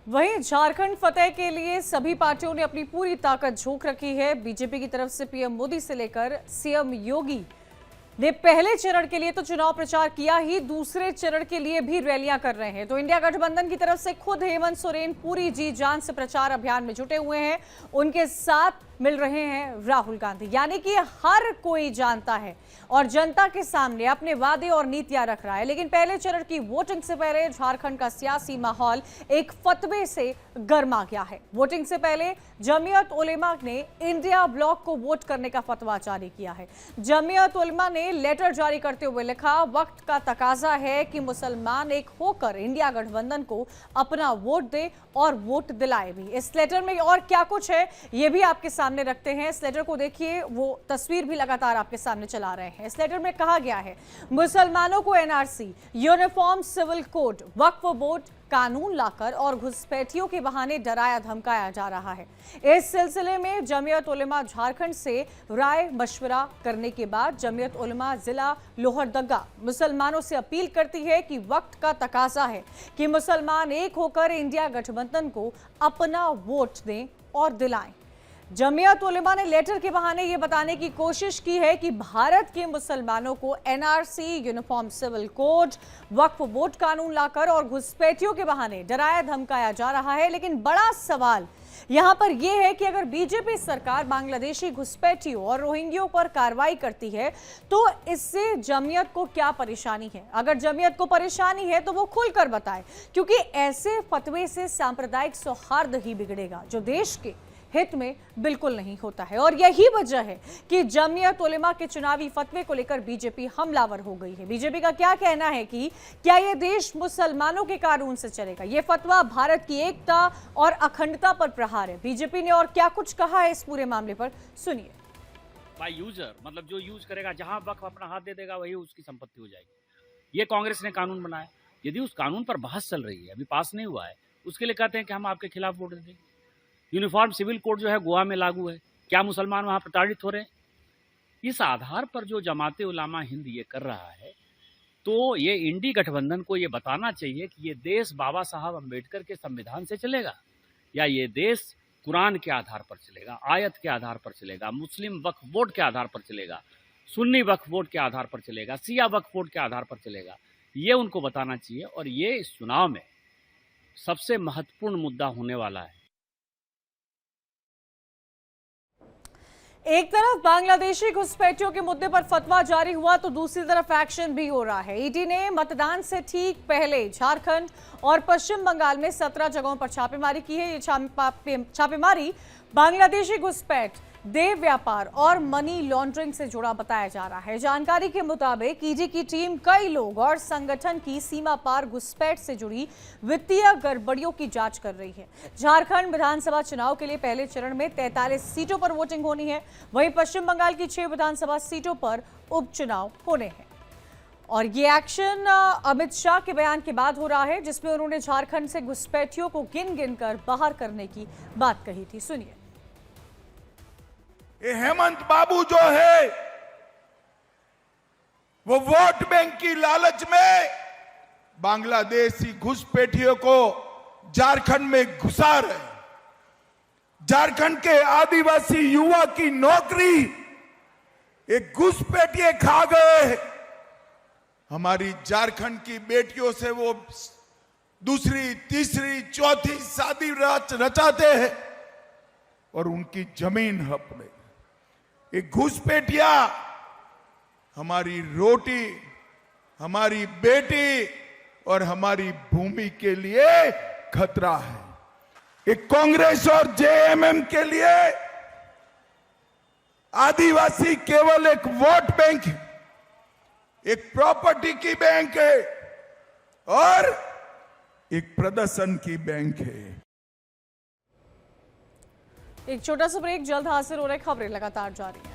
वहीं झारखंड फतेह के लिए सभी पार्टियों ने अपनी पूरी ताकत झोंक रखी है। बीजेपी की तरफ से पीएम मोदी से लेकर सीएम योगी ने पहले चरण के लिए तो चुनाव प्रचार किया ही, दूसरे चरण के लिए भी रैलियां कर रहे हैं। तो इंडिया गठबंधन की तरफ से खुद हेमंत सोरेन पूरी जी जान से प्रचार अभियान में जुटे हुए हैं। उनके साथ मिल रहे हैं राहुल गांधी। यानी कि हर कोई जानता है और जनता के सामने अपने वादे और नीतियां रख रहा है। लेकिन पहले चरण की वोटिंग से पहले झारखंड का सियासी माहौल एक फतवे से गर्मा गया है। वोटिंग से पहले जमीयत उलेमा ने इंडिया ब्लॉक को वोट करने का फतवा जारी किया है। जमीयत उलेमा ने लेटर जारी करते हुए लिखा, वक्त का तकाजा है कि मुसलमान एक होकर इंडिया गठबंधन को अपना वोट दे और वोट दिलाए भी। इस लेटर में और क्या कुछ है ये भी आपके सामने रखते हैं। इस लेटर को देखिए, वो तस्वीर भी लगातार आपके सामने चला रहे हैं। इस लेटर में कहा गया है, मुसलमानों को एनआरसी, यूनिफॉर्म सिविल कोड, वक्फ बोर्ड कानून लाकर और घुसपैठियों के बहाने डराया धमकाया जा रहा है। इस सिलसिले में जमीयत उलेमा झारखंड से राय मशवरा करने के बाद जमीयत उलेमा जिला लोहरदगा मुसलमानों से अपील करती है कि वक्त का तकाजा है कि मुसलमान एक होकर इंडिया गठबंधन को अपना वोट दें और दिलाएं। जमीयत उलेमा ने लेटर के बहाने ये बताने की कोशिश की है कि भारत के मुसलमानों को एनआरसी, यूनिफॉर्म सिविल कोड, वक्फ बोर्ड कानून लाकर और घुसपैठियों के बहाने डराया धमकाया जा रहा है। लेकिन बड़ा सवाल यहां पर यह है कि अगर बीजेपी सरकार बांग्लादेशी घुसपैठियों और रोहिंग्यों पर कार्रवाई करती है तो इससे जमीयत को क्या परेशानी है। अगर जमीयत को परेशानी है तो वो खुलकर बताए, क्योंकि ऐसे फतवे से सांप्रदायिक सौहार्द ही बिगड़ेगा, जो देश के हित में बिल्कुल नहीं होता है। और यही वजह है कि जमीयत उलेमा के चुनावी फतवे को लेकर बीजेपी हमलावर हो गई है। बीजेपी का क्या कहना है कि क्या यह देश मुसलमानों के कानून से चलेगा। यह फतवा भारत की एकता और अखंडता पर प्रहार है। बीजेपी ने और क्या कुछ कहा है इस पूरे मामले पर, सुनिए। बाय यूजर, मतलब जो यूज करेगा, जहां वक्फ अपना हाथ दे देगा वही उसकी संपत्ति हो जाएगी। ये कांग्रेस ने कानून बनाया। यदि उस कानून पर बहस चल रही है, अभी पास नहीं हुआ है, उसके लिए कहते हैं कि हम आपके खिलाफ वोट देंगे। यूनिफॉर्म सिविल कोड जो है गोवा में लागू है, क्या मुसलमान वहां प्रताड़ित हो रहे हैं? इस आधार पर जो जमाते उलामा हिंद ये कर रहा है, तो ये इंडी गठबंधन को ये बताना चाहिए कि ये देश बाबा साहब अम्बेडकर के संविधान से चलेगा या ये देश कुरान के आधार पर चलेगा, आयत के आधार पर चलेगा, मुस्लिम वक्फ बोर्ड के आधार पर चलेगा, सुन्नी वक्फ बोर्ड के आधार पर चलेगा, सिया वक्फ बोर्ड के आधार पर चलेगा। ये उनको बताना चाहिए और ये इस चुनाव में सबसे महत्वपूर्ण मुद्दा होने वाला है। एक तरफ बांग्लादेशी घुसपैठियों के मुद्दे पर फतवा जारी हुआ तो दूसरी तरफ एक्शन भी हो रहा है। ईडी ने मतदान से ठीक पहले झारखंड और पश्चिम बंगाल में 17 जगहों पर छापेमारी की है। ये छापेमारी बांग्लादेशी घुसपैठ, देह व्यापार और मनी लॉन्ड्रिंग से जुड़ा बताया जा रहा है। जानकारी के मुताबिक ईडी की टीम कई लोग और संगठन की सीमा पार घुसपैठ से जुड़ी वित्तीय गड़बड़ियों की जांच कर रही है। झारखंड विधानसभा चुनाव के लिए पहले चरण में 43 सीटों पर वोटिंग होनी है। वहीं पश्चिम बंगाल की 6 विधानसभा सीटों पर उपचुनाव होने हैं। और ये एक्शन अमित शाह के बयान के बाद हो रहा है, जिसमें उन्होंने झारखंड से घुसपैठियों को गिन गिन कर बाहर करने की बात कही थी। सुनिए। ये हेमंत बाबू जो है वो वोट बैंक की लालच में बांग्लादेशी घुसपैठियों को झारखंड में घुसा रहे। झारखंड के आदिवासी युवा की नौकरी एक घुसपैठिए खा गए। हमारी झारखंड की बेटियों से वो दूसरी, तीसरी, चौथी शादी रचाते हैं और उनकी जमीन हड़प रहे। एक घुसपैठिया हमारी रोटी, हमारी बेटी और हमारी भूमि के लिए खतरा है। एक कांग्रेस और जेएमएम के लिए आदिवासी केवल एक वोट बैंक है, एक प्रॉपर्टी की बैंक है और एक प्रदर्शन की बैंक है। एक छोटा सा ब्रेक, जल्द हाजिर हो रहे, खबरें लगातार जारी हैं।